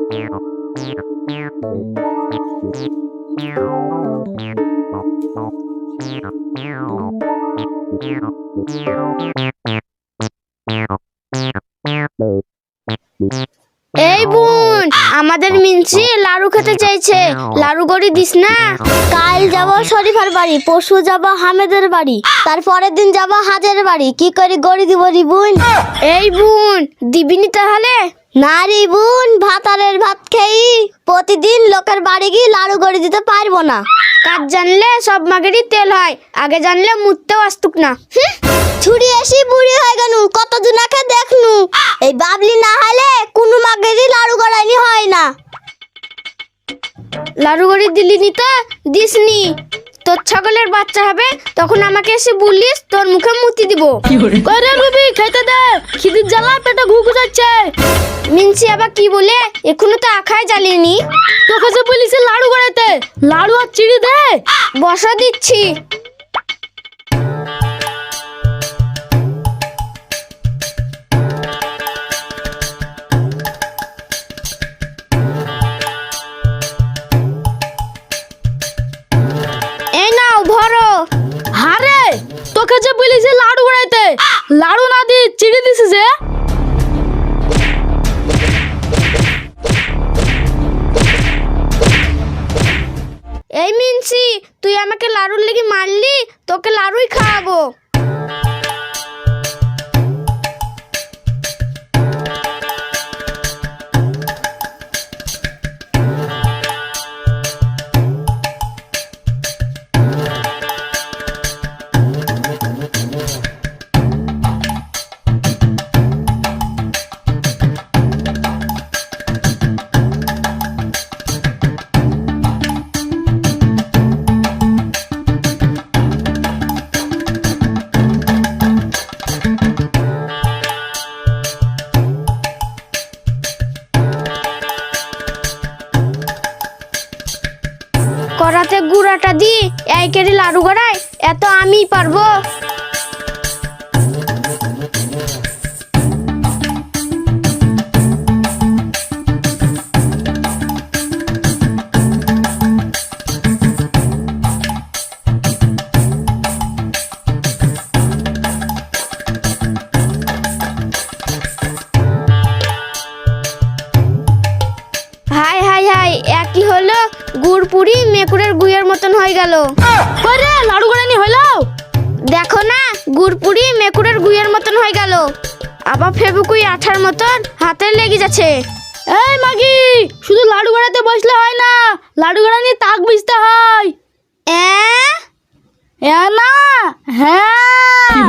এই বোন, আমাদের মিনসি লাড়ু খেতে চাইছে, লাড়ু গড়ি দিস না। কাল যাব শরীফার বাড়ি, পরশু যাব হামেদের বাড়ি, তারপরের দিন যাব হাজের বাড়ি। কি করে গড়ি দিব রে বোন? এই বোন, দিবিনি তাহলে? না রে বোন, ভাতারের ভাত খেয়ে প্রতিদিন লোকের বাড়ি গিয়ে লাড়ু গড়ি দিতে পারবো না। কাজ জানলে সব মাগেরই তেল হয়, আগে জানলে মুততেও আসতুক না। ছুরি এসে বুড়ি হয়ে গেল, কত জনাকে দেখনু। এই বাবলি না হলে কোনো মাগেরই লাড়ু গড়াইনি হয় না। লাড়ু গড়ি দিলিনি তো দিসনি, তোর ছাগলের বাচ্চা হবে তখন আমাকে এসে বলিস, তোর মুখে মুতি দিব। করে রুবি খেতে দে, খিদির জ্বালা পেটে ঘুঘু যাচ্ছে। মিনসি আবার কি বলে? এখনো তো আখায় জ্বালিনি। তোকে যে বলিস লাড়ু গড়াইতে, লাড়ু আর চিড়ি দে। বসা দিচ্ছি। এই নাও ভরো। হারে, তোকে যে বলিস লাড়ু গড়াইতে, লাড়ু না দি চিড়ি দিছিস যে। এই মিনসি, তুই আমাকে লাড়ুর লেগে মারলি, তোকে লাড়ুই খাওয়াবো। কড়াতে গুঁড়াটা দি এই কেড়ে লাড়ু গড়াই, এত আমিই পারবো। হাই হাই হাই, একই হলো, গুড় পুরি মেকুরের গুয়ের মতন হয়ে গেল। করে লাড়ু গড়ানি হইলো। দেখো না, গুড় পুরি মেকুরের গুয়ের মতন হয়ে গেল, আবার ফেবুকুই আঠার মতন হাতে লেগে যাচ্ছে। এই মাগি, শুধু লাড়ু গড়াতে বসলে হয় না, লাড়ু গড়ানি তাক বুঝতে হয়। এ না, হ্যাঁ।